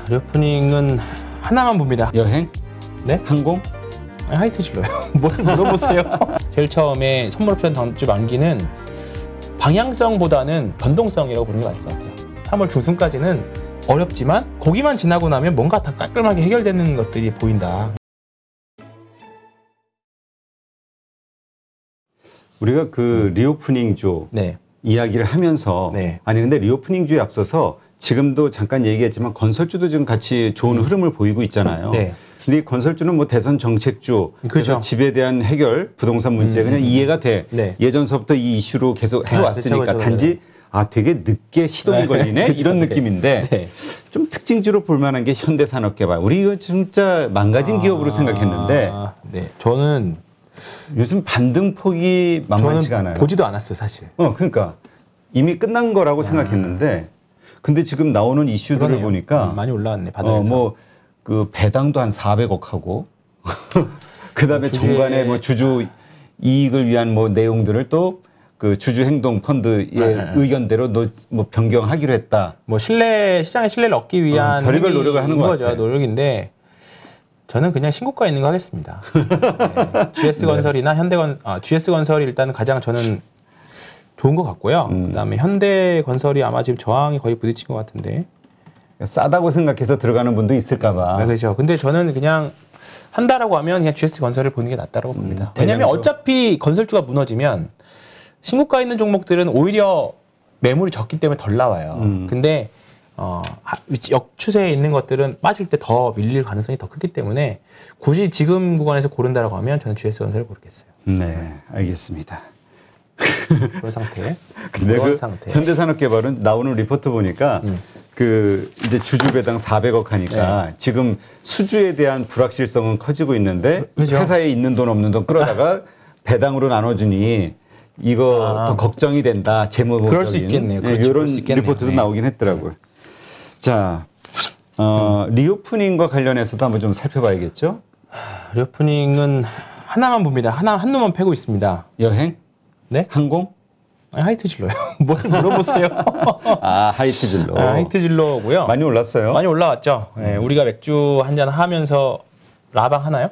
리오프닝은 하나만 봅니다. 여행? 네? 항공? 아니, 하이트 진로요. 뭘 물어보세요. 제일 처음에 선물 옵션 다음 주 만기는 방향성보다는 변동성이라고 보는 게 맞을 것 같아요. 3월 중순까지는 어렵지만 거기만 지나고 나면 뭔가 다 깔끔하게 해결되는 것들이 보인다. 우리가 그 리오프닝주 네. 이야기를 하면서 네. 아니 근데 리오프닝주에 앞서서 지금도 잠깐 얘기했지만 건설주도 지금 같이 좋은 흐름을 보이고 있잖아요. 네. 근데 이 건설주는 뭐 대선 정책주, 그렇죠. 그래서 집에 대한 해결, 부동산 문제 그냥 이해가 돼. 네. 예전서부터 이 이슈로 계속 해왔으니까 그쵸. 단지 아 되게 늦게 시동이 걸리네 그쵸. 이런 느낌인데 네. 좀 특징주로 볼 만한 게 현대산업개발. 우리 이거 진짜 망가진 기업으로 생각했는데 네. 저는 요즘 반등폭이 만만치가 않아요. 보지도 않았어요, 사실. 그러니까 이미 끝난 거라고 생각했는데 근데 지금 나오는 이슈들을 그러네요. 보니까 많이 올라왔네, 바닥에서. 뭐 그 배당도 한 400억 하고 그다음에 정관에 뭐 주주 이익을 위한 뭐 내용들을 또 그 주주 행동 펀드의 의견대로 뭐 변경하기로 했다. 뭐 시장의 신뢰를 얻기 위한 별의별 노력을 하는 거죠. 같아요. 노력인데 저는 그냥 신고가 있는 거 하겠습니다. 네. GS건설이나 GS건설이 일단 가장 저는 좋은 것 같고요. 그다음에 현대건설이 아마 지금 저항이 거의 부딪힌 것 같은데. 싸다고 생각해서 들어가는 분도 있을까 봐. 네, 그렇죠. 근데 저는 그냥 한다라고 하면 그냥 GS건설을 보는 게 낫다라고 봅니다. 왜냐하면 어차피 건설주가 무너지면 신고가 있는 종목들은 오히려 매물이 적기 때문에 덜 나와요. 근데 역추세에 있는 것들은 빠질 때 더 밀릴 가능성이 더 크기 때문에 굳이 지금 구간에서 고른다라고 하면 저는 GS건설을 고르겠어요. 네, 알겠습니다. 그런 상태. 근데 그 현대산업개발은 나오는 리포트 보니까 그 이제 주주 배당 400억 하니까 네. 지금 수주에 대한 불확실성은 커지고 있는데 그렇죠? 회사에 있는 돈 없는 돈 끌어다가 배당으로 나눠주니 이거 더 걱정이 된다. 재무적인. 그럴 수 있겠네요. 네, 그렇죠. 이런 리포트도 네. 나오긴 했더라고요. 자, 리오프닝과 관련해서도 한번 좀 살펴봐야겠죠? 리오프닝은 하나만 봅니다. 한눈만 패고 있습니다. 여행? 네? 항공? 아니, 하이트 진로요. 뭘 물어보세요. 하이트 진로. 하이트 진로고요. 많이 올랐어요? 많이 올라왔죠. 네, 우리가 맥주 한잔 하면서 라방 하나요?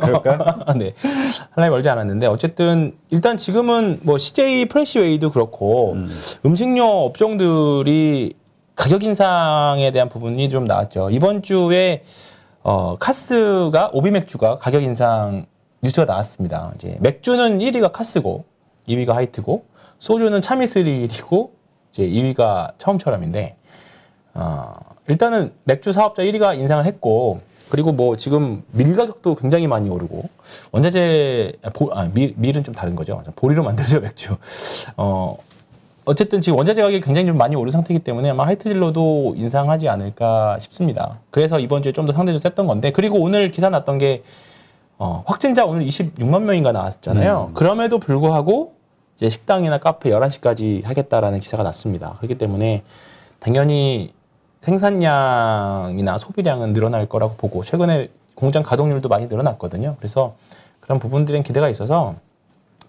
그럴까요? 네. 하나에 멀지 않았는데 어쨌든 일단 지금은 뭐 CJ 프레시웨이도 그렇고 음식료 업종들이 가격 인상에 대한 부분이 좀 나왔죠. 이번 주에 카스가 오비맥주가 가격 인상 뉴스가 나왔습니다. 이제 맥주는 1위가 카스고 2위가 하이트고 소주는 차미스릴이고 이제 2위가 처음처럼인데 일단은 맥주 사업자 1위가 인상을 했고 그리고 뭐 지금 밀 가격도 굉장히 많이 오르고 원자재 밀은 좀 다른 거죠. 보리로 만들죠 맥주. 어쨌든 지금 원자재 가격이 굉장히 좀 많이 오른 상태이기 때문에 아마 하이트진로도 인상하지 않을까 싶습니다. 그래서 이번 주에 좀 더 상대적으로 셌던 건데 그리고 오늘 기사 났던 게 확진자 오늘 26만 명인가 나왔잖아요. 그럼에도 불구하고 이제 식당이나 카페 11시까지 하겠다라는 기사가 났습니다. 그렇기 때문에 당연히 생산량이나 소비량은 늘어날 거라고 보고 최근에 공장 가동률도 많이 늘어났거든요. 그래서 그런 부분들엔 기대가 있어서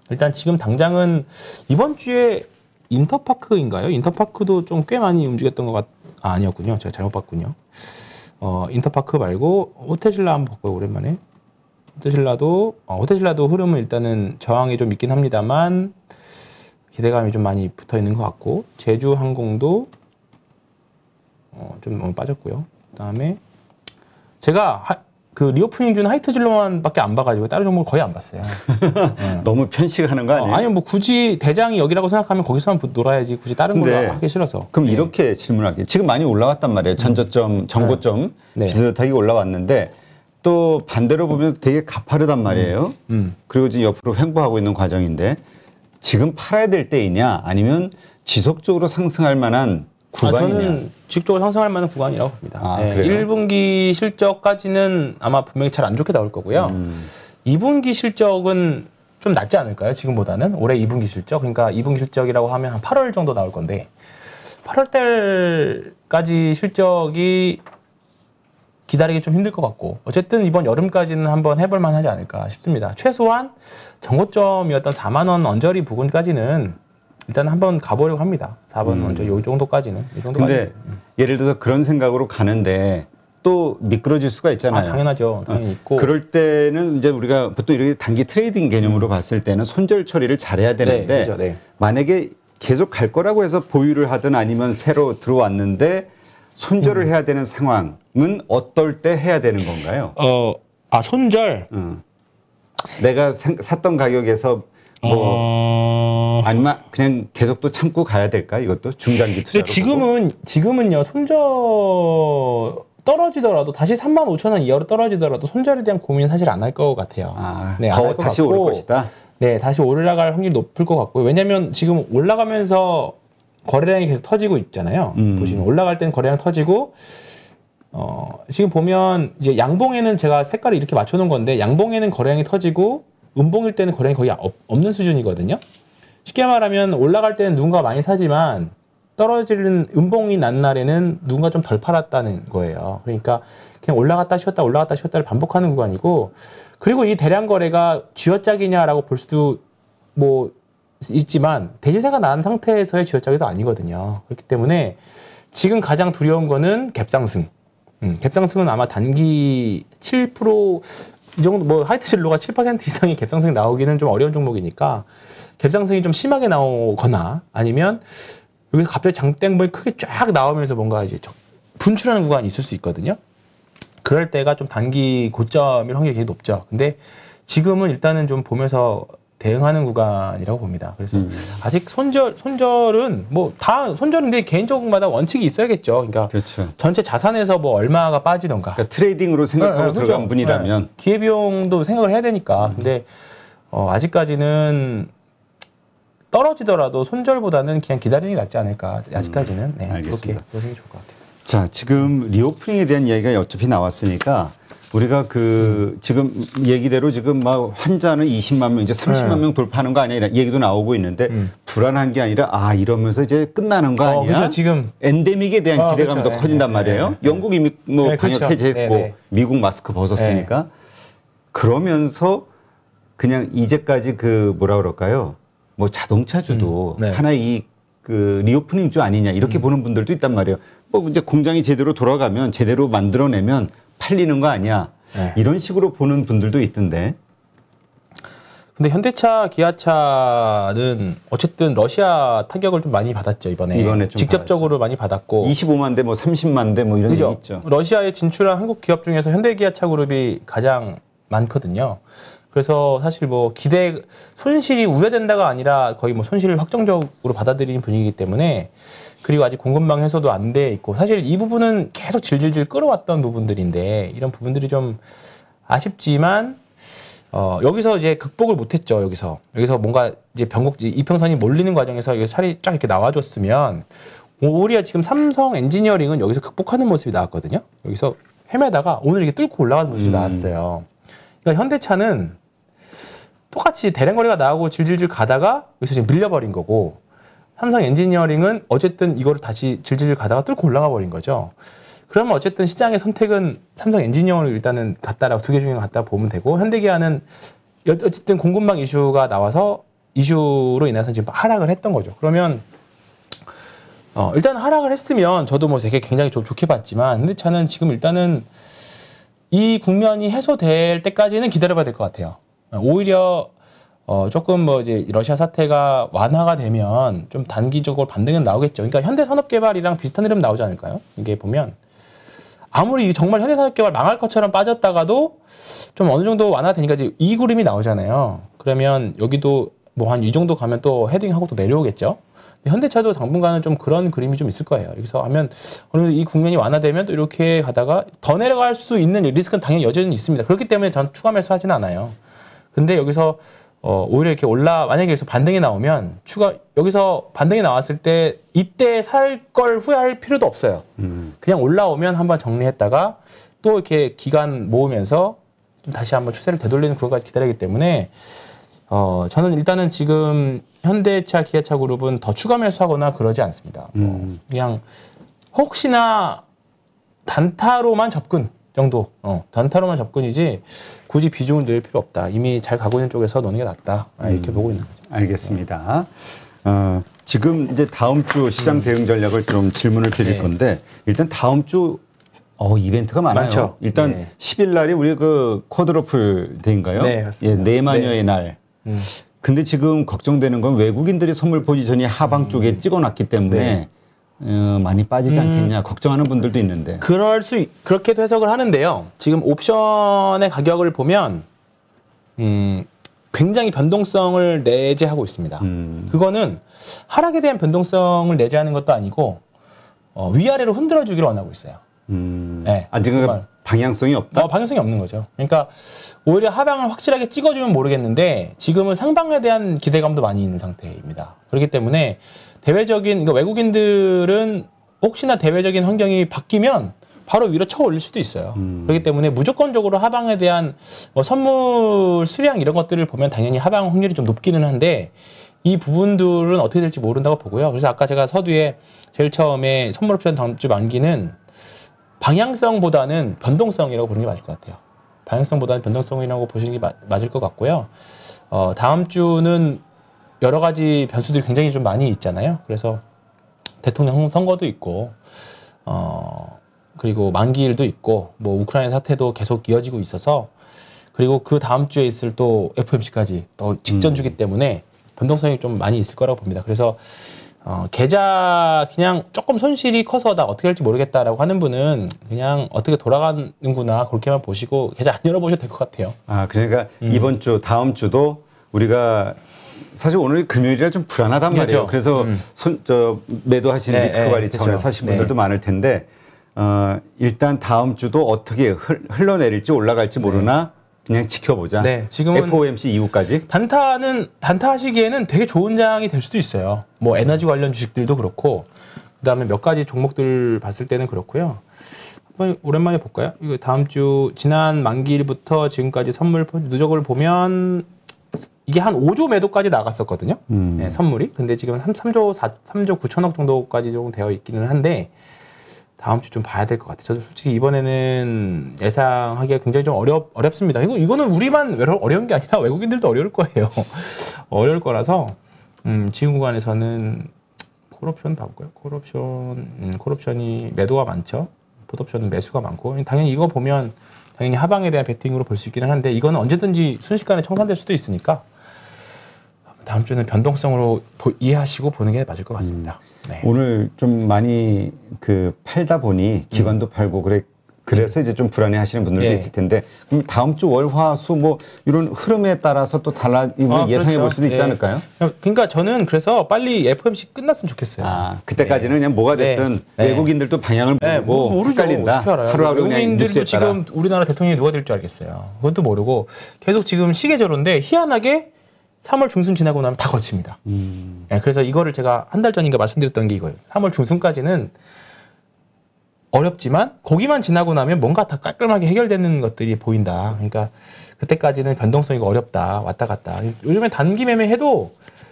일단 지금 당장은 이번 주에 인터파크인가요? 인터파크도 좀 꽤 많이 움직였던 것 아니었군요. 제가 잘못 봤군요. 인터파크 말고 호텔신라 한번 볼까요? 오랜만에. 호텔신라도 흐름은 일단은 저항이 좀 있긴 합니다만 기대감이 좀 많이 붙어 있는 것 같고 제주항공도 좀 빠졌고요. 그다음에 제가 그 리오프닝 준 하이트진로만밖에 안 봐가지고 다른 종목을 거의 안 봤어요. 너무 편식하는 거 아니에요? 아니 뭐 굳이 대장이 여기라고 생각하면 거기서만 놀아야지 굳이 다른 걸로 하기 싫어서. 그럼 이렇게 질문할게요. 지금 많이 올라왔단 말이에요. 전저점, 전고점 비슷하게 올라왔는데 또 반대로 보면 되게 가파르단 말이에요. 그리고 지금 옆으로 횡보하고 있는 과정인데 지금 팔아야 될 때이냐 아니면 지속적으로 상승할 만한 구간이냐? 저는 지속적으로 상승할 만한 구간이라고 봅니다. 1분기 실적까지는 아마 분명히 잘 안 좋게 나올 거고요. 2분기 실적은 좀 낫지 않을까요? 지금보다는 올해 2분기 실적. 그러니까 2분기 실적이라고 하면 한 8월 정도 나올 건데 8월 달까지 실적이 기다리기 좀 힘들 것 같고 어쨌든 이번 여름까지는 한번 해볼 만하지 않을까 싶습니다. 최소한 전고점이었던 4만 원 언저리 부근까지는 일단 한번 가보려고 합니다. 4번 먼저 요 정도까지는. 이 정도까지. 근데 예를 들어서 그런 생각으로 가는데 또 미끄러질 수가 있잖아요. 당연하죠. 당연히 있고. 그럴 때는 이제 우리가 보통 이렇게 단기 트레이딩 개념으로 봤을 때는 손절 처리를 잘해야 되는데 네, 그렇죠. 네. 만약에 계속 갈 거라고 해서 보유를 하든 아니면 새로 들어왔는데 손절을 해야 되는 상황은 어떨 때 해야 되는 건가요? 손절. 내가 샀던 가격에서 뭐 아니면 그냥 계속 또 참고 가야 될까? 이것도 중장기 투자로. 지금은요 손절 떨어지더라도 다시 35,000원 이하로 떨어지더라도 손절에 대한 고민 사실 안 할 것 같아요. 네, 더 다시 오를 것이다. 네, 다시 올라갈 확률이 높을 것 같고요. 왜냐하면 지금 올라가면서 거래량이 계속 터지고 있잖아요. 보시면 올라갈 때는 거래량 터지고 지금 보면 이제 양봉에는 제가 색깔을 이렇게 맞춰놓은 건데 양봉에는 거래량이 터지고 음봉일 때는 거래량이 거의 없는 수준이거든요. 쉽게 말하면 올라갈 때는 누군가 많이 사지만 떨어지는 음봉이 난 날에는 누군가 좀 덜 팔았다는 거예요. 그러니까 그냥 올라갔다 쉬었다를 반복하는 구간이고 그리고 이 대량 거래가 쥐어짜기냐라고 볼 수도 뭐 있지만 대지세가 난 상태에서의 쥐어짜기도 아니거든요. 그렇기 때문에 지금 가장 두려운 거는 갭상승. 갭상승은 아마 단기 7% 이 정도 뭐 하이트 진로가 7% 이상의 갭상승이 나오기는 좀 어려운 종목이니까 갭상승이 좀 심하게 나오거나 아니면 여기서 갑자기 장대응봉이 크게 쫙 나오면서 뭔가 이제 분출하는 구간이 있을 수 있거든요. 그럴 때가 좀 단기 고점일 확률이 되게 높죠. 근데 지금은 일단은 좀 보면서 대응하는 구간이라고 봅니다. 그래서 아직 손절은 뭐 다 손절인데 개인적마다 원칙이 있어야겠죠. 그러니까 그렇죠. 전체 자산에서 뭐 얼마가 빠지던가. 그러니까 트레이딩으로 생각하고 그렇죠. 들어간 분이라면 기회비용도 생각을 해야 되니까. 근데 아직까지는 떨어지더라도 손절보다는 그냥 기다리는 게 낫지 않을까. 아직까지는. 네, 알겠습니다. 그렇게 보시면 좋을 것 같아요. 자, 지금 리오프닝에 대한 이야기가 어차피 나왔으니까 우리가 지금 얘기대로 지금 막 환자는 20만 명, 이제 30만 명 돌파하는 거 아니야? 이런 얘기도 나오고 있는데 불안한 게 아니라 이러면서 이제 끝나는 거 아니야? 그렇죠. 지금 엔데믹에 대한 기대감이 그렇죠. 더 커진단 말이에요. 영국 이미 뭐 방역 그렇죠. 해제했고 미국 마스크 벗었으니까 그러면서 그냥 이제까지 뭐라 그럴까요? 뭐 자동차주도 하나의 리오프닝 주 아니냐 이렇게 보는 분들도 있단 말이에요. 뭐 이제 공장이 제대로 돌아가면 제대로 만들어내면 팔리는 거 아니야. 이런 식으로 보는 분들도 있던데. 근데 현대차, 기아차는 어쨌든 러시아 타격을 좀 많이 받았죠, 이번에 좀 직접적으로 받았죠. 많이 받았고 25만 대, 뭐 30만 대 뭐 이런 게 있죠. 러시아에 진출한 한국 기업 중에서 현대기아차 그룹이 가장 많거든요. 그래서 사실 뭐 손실이 우려된다가 아니라 거의 뭐 손실을 확정적으로 받아들이는 분위기이기 때문에 그리고 아직 공급망 해소도 안 돼 있고 사실 이 부분은 계속 질질질 끌어왔던 부분들인데 이런 부분들이 좀 아쉽지만 여기서 이제 극복을 못했죠. 여기서 뭔가 이제 이평선이 몰리는 과정에서 여기서 차이 쫙 이렇게 나와줬으면 오히려 지금 삼성 엔지니어링은 여기서 극복하는 모습이 나왔거든요. 여기서 헤매다가 오늘 이렇게 뚫고 올라가는 모습이 나왔어요. 그러니까 현대차는 똑같이 대량 거래가 나오고 질질질 가다가 여기서 지금 밀려버린 거고 삼성 엔지니어링은 어쨌든 이거를 다시 질질 가다가 뚫고 올라가 버린 거죠. 그러면 어쨌든 시장의 선택은 삼성 엔지니어링을 일단은 같다라고 두 개 중에 같다 보면 되고 현대기아는 어쨌든 공급망 이슈가 나와서 이슈로 인해서 지금 하락을 했던 거죠. 그러면 일단 하락을 했으면 저도 뭐 되게 굉장히 좋게 봤지만 현대차는 지금 일단은 이 국면이 해소될 때까지는 기다려봐야 될 것 같아요. 오히려 조금 뭐 이제 러시아 사태가 완화가 되면 좀 단기적으로 반등은 나오겠죠. 그러니까 현대산업개발이랑 비슷한 흐름 나오지 않을까요? 이게 보면 아무리 정말 현대산업개발 망할 것처럼 빠졌다가도 좀 어느 정도 완화되니까 이제 이 그림이 나오잖아요. 그러면 여기도 뭐 한 이 정도 가면 또 헤딩하고 또 내려오겠죠. 현대차도 당분간은 좀 그런 그림이 좀 있을 거예요. 여기서 하면 어느 정도 이 국면이 완화되면 또 이렇게 가다가 더 내려갈 수 있는 리스크는 당연히 여전히 있습니다. 그렇기 때문에 전 추가 매수하지는 않아요. 근데 여기서 오히려 이렇게 만약에 여기서 반등이 나오면 여기서 반등이 나왔을 때 이때 살 걸 후회할 필요도 없어요. 그냥 올라오면 한번 정리했다가 또 이렇게 기간 모으면서 좀 다시 한번 추세를 되돌리는 구간까지 기다리기 때문에 저는 일단은 지금 현대차, 기아차 그룹은 더 추가 매수하거나 그러지 않습니다. 그냥 혹시나 단타로만 접근 정도, 단타로만 접근이지 굳이 비중을 늘 필요 없다. 이미 잘 가고 있는 쪽에서 노는 게 낫다. 이렇게 보고 있는 거죠. 알겠습니다. 지금 이제 다음 주 시장 대응 전략을 좀 질문을 드릴 네. 건데 일단 다음 주 이벤트가 많아요. 많죠. 일단 네. 10일 날이 우리 그 쿼드러플 데이인가요? 네, 맞습니다. 네 마녀의 날. 근데 지금 걱정되는 건 외국인들이 선물 포지션이 하방 쪽에 찍어놨기 때문에 많이 빠지지 않겠냐 걱정하는 분들도 있는데. 그렇게도 해석을 하는데요. 지금 옵션의 가격을 보면 굉장히 변동성을 내재하고 있습니다. 그거는 하락에 대한 변동성을 내재하는 것도 아니고 위아래로 흔들어주기를 원하고 있어요. 네, 아직은 방향성이 없다? 방향성이 없는 거죠. 그러니까 오히려 하방을 확실하게 찍어주면 모르겠는데 지금은 상방에 대한 기대감도 많이 있는 상태입니다. 그렇기 때문에 그러니까 외국인들은 혹시나 대외적인 환경이 바뀌면 바로 위로 쳐 올릴 수도 있어요. 그렇기 때문에 무조건적으로 하방에 대한 선물 수량 이런 것들을 보면 당연히 하방 확률이 좀 높기는 한데 이 부분들은 어떻게 될지 모른다고 보고요. 그래서 아까 제가 서두에 제일 처음에 선물 옵션 다음 주 만기는 방향성보다는 변동성이라고 보는 게 맞을 것 같아요. 방향성보다는 변동성이라고 보시는 게 맞을 것 같고요. 다음 주는 여러 가지 변수들이 굉장히 좀 많이 있잖아요. 그래서 대통령 선거도 있고, 그리고 만기일도 있고, 뭐 우크라이나 사태도 계속 이어지고 있어서, 그리고 그 다음 주에 있을 또 FOMC까지 또 직전 주기 때문에 변동성이 좀 많이 있을 거라고 봅니다. 그래서 계좌 그냥 조금 손실이 커서 나 어떻게 할지 모르겠다라고 하는 분은 그냥 어떻게 돌아가는구나 그렇게만 보시고 계좌 안 열어보셔도 될 것 같아요. 그러니까 이번 주, 다음 주도 우리가 사실 오늘 금요일이라 좀 불안하단 말이에요. 그래서 매도하시는 리스크 관리 차원에서 하신 분들도 많을 텐데 일단 다음 주도 어떻게 흘러내릴지 올라갈지 모르나 그냥 지켜보자. 지금은 FOMC 이후까지. 단타 하시기에는 되게 좋은 장이 될 수도 있어요. 뭐 에너지 관련 주식들도 그렇고 그다음에 몇 가지 종목들 봤을 때는 그렇고요. 한번 오랜만에 볼까요? 이거 다음 주 지난 만기일부터 지금까지 선물 누적을 보면 이게 한 5조 매도까지 나갔었거든요. 네, 선물이. 근데 지금 3조 9천억 정도까지 좀 되어 있기는 한데 다음 주 좀 봐야 될 것 같아요. 저도 솔직히 이번에는 예상하기가 굉장히 좀 어렵습니다. 이거는 우리만 어려운 게 아니라 외국인들도 어려울 거예요. 어려울 거라서 지금 구간에서는 콜옵션 봐볼까요? 콜옵션이 매도가 많죠. 풋옵션은 매수가 많고 당연히 이거 보면 당연히 하방에 대한 베팅으로 볼 수 있기는 한데 이거는 언제든지 순식간에 청산될 수도 있으니까 다음 주는 변동성으로 이해하시고 보는 게 맞을 것 같습니다. 네. 오늘 좀 많이 팔다 보니 기관도 팔고 그래서 이제 좀 불안해 하시는 분들도 있을 텐데 그럼 다음 주 월, 화, 수 뭐 이런 흐름에 따라서 또 예상해 볼 수도 있지 않을까요? 그러니까 저는 그래서 빨리 FOMC 끝났으면 좋겠어요. 그때까지는 그냥 뭐가 됐든 외국인들도 방향을 모르고 헷갈린다. 하루하루 그냥 외국인들도 지금 우리나라 대통령이 누가 될 줄 알겠어요. 그것도 모르고 계속 지금 시계저로인데 희한하게 3월 중순 지나고 나면 다 거칩니다. 그래서 이거를 제가 한 달 전인가 말씀드렸던 게 이거예요. 3월 중순까지는 어렵지만 거기만 지나고 나면 뭔가 다 깔끔하게 해결되는 것들이 보인다. 그러니까 그때까지는 변동성이 어렵다. 왔다 갔다. 요즘에 단기 매매해도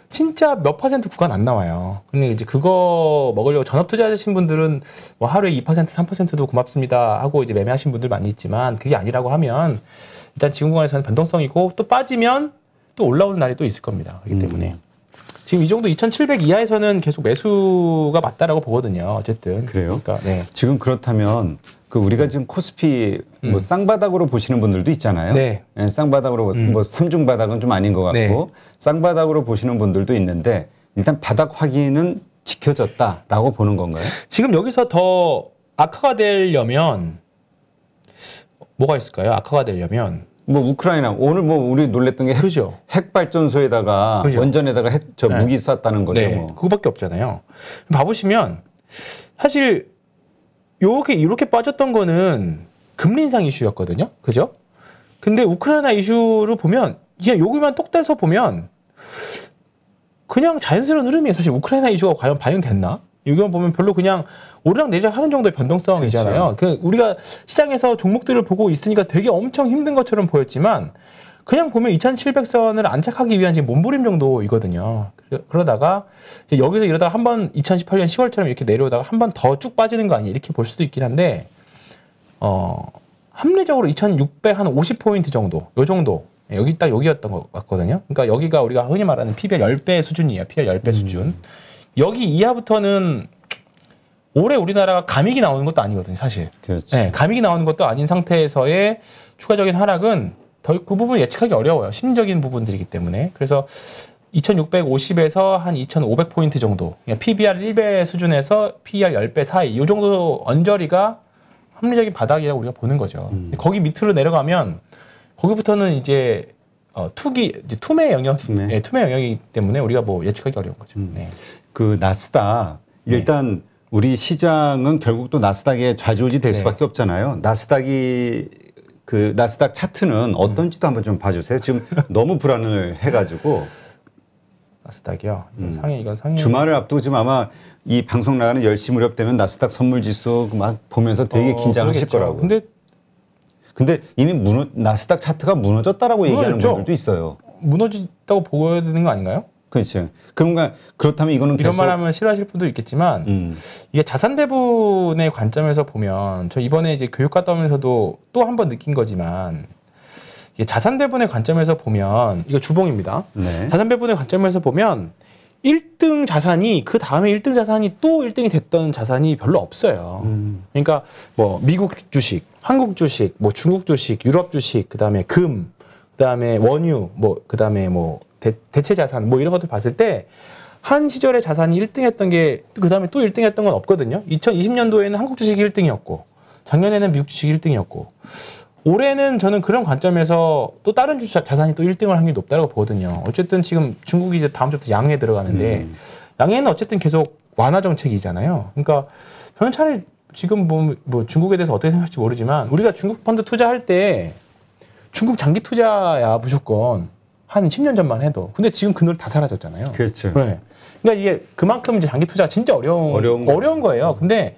진짜 몇 퍼센트 구간 안 나와요. 근데 이제 그거 먹으려고 전업 투자하신 분들은 뭐 하루에 2%, 3%도 고맙습니다 하고 이제 매매하신 분들 많이 있지만 그게 아니라고 하면 일단 지금 구간에서는 변동성이고 또 빠지면 또 올라오는 날이 또 있을 겁니다. 그렇기 때문에 지금 이 정도 2,700 이하에서는 계속 매수가 맞다라고 보거든요. 어쨌든. 그래요? 그러니까, 지금 그렇다면 우리가 지금 코스피 뭐 쌍바닥으로 보시는 분들도 있잖아요. 쌍바닥으로 뭐 삼중바닥은 좀 아닌 것 같고 쌍바닥으로 보시는 분들도 있는데 일단 바닥 확인은 지켜졌다라고 보는 건가요? 지금 여기서 더 악화가 되려면 뭐가 있을까요? 악화가 되려면 뭐 우크라이나 오늘 뭐 우리 놀랬던 게 핵 발전소에다가 원전에다가 무기 쐈다는 거죠. 뭐. 그거밖에 없잖아요. 봐보시면 사실 이렇게 빠졌던 거는 금리 인상 이슈였거든요. 그죠? 근데 우크라이나 이슈를 보면 그냥 여기만 똑 떼서 보면 그냥 자연스러운 흐름이에요. 사실 우크라이나 이슈가 과연 반영됐나? 여기만 보면 별로 그냥 오르락내리락 하는 정도의 변동성이잖아요. 우리가 시장에서 종목들을 보고 있으니까 되게 엄청 힘든 것처럼 보였지만 그냥 보면 2,700선을 안착하기 위한 지금 몸부림 정도이거든요. 그러다가 이제 여기서 이러다가 한번 2018년 10월처럼 이렇게 내려오다가 한 번 더 쭉 빠지는 거 아니에요? 이렇게 볼 수도 있긴 한데 합리적으로 2,600 한 50포인트 정도, 요 정도 여기 딱 여기였던 것 같거든요. 그러니까 여기가 우리가 흔히 말하는 PBR 10배 수준이에요. PBR 10배 수준. 여기 이하부터는 올해 우리나라가 감익이 나오는 것도 아니거든요, 사실. 그렇지. 네, 감익이 나오는 것도 아닌 상태에서의 추가적인 하락은 그 부분을 예측하기 어려워요. 심리적인 부분들이기 때문에. 그래서 2650에서 한 2500포인트 정도. 그러니까 PBR 1배 수준에서 PER 10배 사이. 이 정도 언저리가 합리적인 바닥이라고 우리가 보는 거죠. 거기 밑으로 내려가면 거기부터는 이제 투매 영역, 네, 투매 영역이기 때문에 우리가 뭐 예측하기 어려운 거죠. 네. 그 나스닥 일단 우리 시장은 결국 또 나스닥에 좌지우지 될 수밖에 없잖아요. 나스닥이 그 나스닥 차트는 어떤지도 한번 좀 봐주세요. 지금 너무 불안을 해가지고. 나스닥이요. 이건 상해. 주말을 앞두고 지금 아마 이 방송 나가는 10시 무렵 되면 나스닥 선물지수 막 보면서 되게 긴장하실 거라고. 근데 이미 나스닥 차트가 무너졌다라고 얘기하는 분들도 있어요. 무너졌다고 보여야 되는 거 아닌가요? 그렇죠. 그렇다면 이거는 이런 말 하면 싫어하실 분도 있겠지만 이게 자산 배분의 관점에서 보면 저 이번에 이제 교육 갔다 오면서도 또 한 번 느낀 거지만 이게 자산 배분의 관점에서 보면 이거 주봉입니다. 네. 자산 배분의 관점에서 보면 1등 자산이 그 다음에 1등 자산이 또 1등이 됐던 자산이 별로 없어요. 그러니까 뭐 미국 주식, 한국 주식, 뭐 중국 주식, 유럽 주식, 그다음에 금, 그다음에 원유, 뭐 그다음에 뭐 대체 자산 뭐 이런 것들 봤을 때 한 시절에 자산이 1등 했던 게 그다음에 또 1등 했던 건 없거든요. 2020년도에는 한국 주식이 1등이었고 작년에는 미국 주식이 1등이었고 올해는 저는 그런 관점에서 또 다른 자산이 또 1등을 할 확률이 높다고 보거든요. 어쨌든 지금 중국이 이제 다음 주부터 양해에 들어가는데 양해는 어쨌든 계속 완화 정책이잖아요. 그러니까 저는 차라리 지금 뭐 중국에 대해서 어떻게 생각할지 모르지만 우리가 중국 펀드 투자할 때 중국 장기 투자야 무조건 한 10년 전만 해도. 근데 지금 그 노래 다 사라졌잖아요. 그렇죠. 네. 그러니까 이게 그만큼 이제 장기 투자가 진짜 어려운 거예요. 근데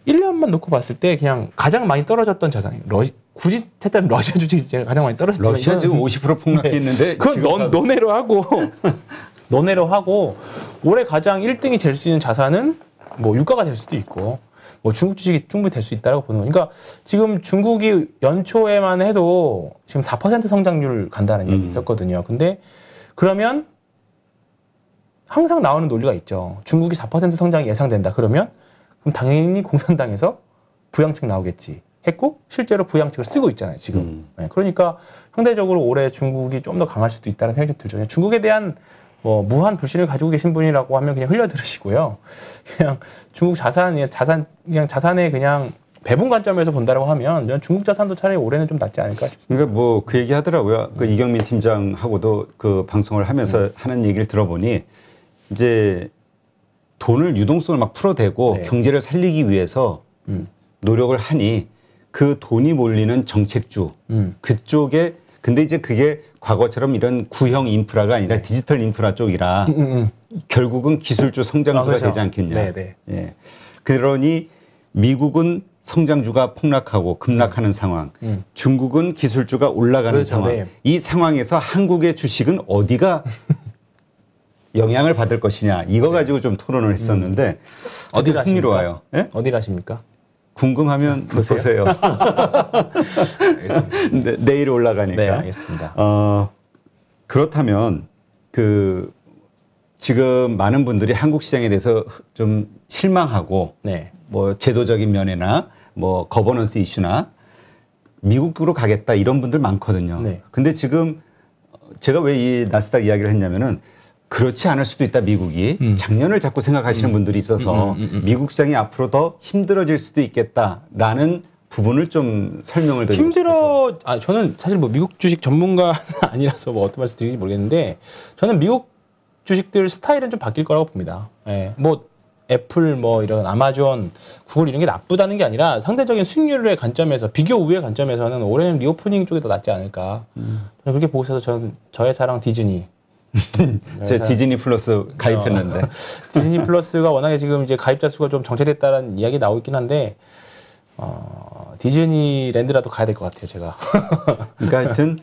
1년만 놓고 봤을 때 그냥 가장 많이 떨어졌던 자산이 굳이 찾자면 러시아 주식이 가장 많이 떨어졌지만 러시아 지금 50% 폭락했는데 네. 그건 논외로 하고 논외로 하고 올해 가장 1등이 될 수 있는 자산은 뭐 유가가 될 수도 있고 뭐 중국 주식이 충분히 될 수 있다고 보는 거예요. 그러니까 지금 중국이 연초에만 해도 지금 4% 성장률 간다는 얘기 있었거든요. 근데 그러면 항상 나오는 논리가 있죠. 중국이 4% 성장이 예상된다. 그러면 당연히 공산당에서 부양책 나오겠지 했고 실제로 부양책을 쓰고 있잖아요. 지금. 네, 그러니까 상대적으로 올해 중국이 좀 더 강할 수도 있다는 생각이 좀 들죠. 중국에 대한 뭐 무한 불신을 가지고 계신 분이라고 하면 그냥 흘려 들으시고요. 그냥 중국 자산의 그냥 배분 관점에서 본다라고 하면 중국 자산도 차라리 올해는 좀 낫지 않을까 싶습니다. 그러니까 뭐 그 얘기 하더라고요. 그 이경민 팀장하고도 그 방송을 하면서 하는 얘기를 들어보니 이제 돈을 유동성을 막 풀어대고 경제를 살리기 위해서 노력을 하니 그 돈이 몰리는 정책주 그쪽에 근데 이제 그게 과거처럼 이런 구형 인프라가 아니라 디지털 인프라 쪽이라 결국은 기술주 성장주가 그렇죠. 되지 않겠냐. 예. 그러니 미국은 성장주가 폭락하고 급락하는 상황, 중국은 기술주가 올라가는 그렇죠. 상황. 이 상황에서 한국의 주식은 어디가 영향을 받을 것이냐 이거 가지고 좀 토론을 했었는데 어디가 흥미로워요. 예? 어디 가십니까? 궁금하면 보세요. 알겠습니다. 내일 올라가니까. 네, 알겠습니다. 그렇다면 그 지금 많은 분들이 한국 시장에 대해서 좀 실망하고 뭐 제도적인 면이나 뭐 거버넌스 이슈나 미국으로 가겠다 이런 분들 많거든요. 근데 지금 제가 왜 이 나스닥 이야기를 했냐면은 그렇지 않을 수도 있다 미국이 작년을 자꾸 생각하시는 분들이 있어서 미국 시장이 앞으로 더 힘들어질 수도 있겠다라는 부분을 좀 설명을 드리고 싶어서. 저는 사실 뭐 미국 주식 전문가는 아니라서 뭐 어떤 말씀 드리는지 모르겠는데 저는 미국 주식들 스타일은 좀 바뀔 거라고 봅니다. 예. 뭐 애플 뭐 이런 아마존 구글 이런 게 나쁘다는 게 아니라 상대적인 수익률의 관점에서 비교 우위의 관점에서는 올해는 리오프닝 쪽이 더 낫지 않을까 저는 그렇게 보고 있어서 저는 저의 사랑 디즈니 제 디즈니 플러스 가입했는데 디즈니 플러스가 워낙에 지금 이제 가입자 수가 좀 정체됐다는 이야기 나오고 있긴 한데 디즈니랜드라도 가야 될 것 같아요 제가. 그러니까 하여튼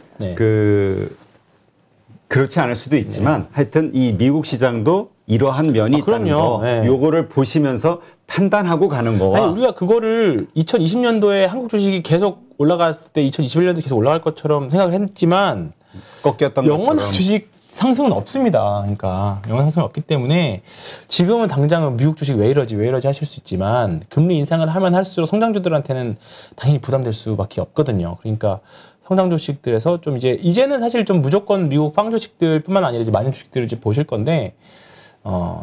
그렇지 않을 수도 있지만 하여튼 이 미국 시장도 이러한 면이 있다는 거 요거를 보시면서 판단하고 가는 거와 아니 우리가 그거를 2020년도에 한국 주식이 계속 올라갔을 때 2021년도 계속 올라갈 것처럼 생각을 했지만 꺾였던 영원한 것처럼 주식 상승은 없습니다. 그러니까 영원한 상승은 없기 때문에 지금은 당장은 미국 주식 왜 이러지 하실 수 있지만 금리 인상을 하면 할수록 성장주들한테는 당연히 부담될 수밖에 없거든요. 그러니까 성장 주식들에서 좀 이제는 사실 좀 무조건 미국 빵 주식들뿐만 아니라 이제 많은 주식들을 이제 보실 건데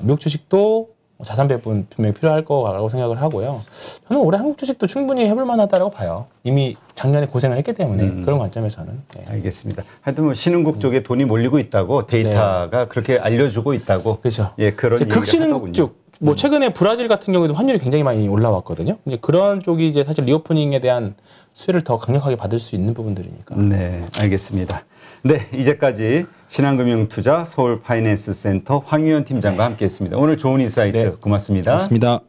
미국 주식도 자산 배분 분명히 필요할 거라고 생각을 하고요. 저는 올해 한국 주식도 충분히 해볼 만하다고 봐요. 이미 작년에 고생을 했기 때문에 그런 관점에서는. 네. 알겠습니다. 하여튼 뭐 신흥국 쪽에 돈이 몰리고 있다고 데이터가 그렇게 알려주고 있다고. 그렇죠. 예, 그런 얘기를 극신흥국 쪽. 뭐 최근에 브라질 같은 경우에도 환율이 굉장히 많이 올라왔거든요. 이제 그런 쪽이 이제 사실 리오프닝에 대한 수혜를 더 강력하게 받을 수 있는 부분들이니까. 네, 알겠습니다. 네, 이제까지 신한금융투자 서울 파이낸스 센터 황유현 팀장과 함께했습니다. 오늘 좋은 인사이트 고맙습니다. 고맙습니다.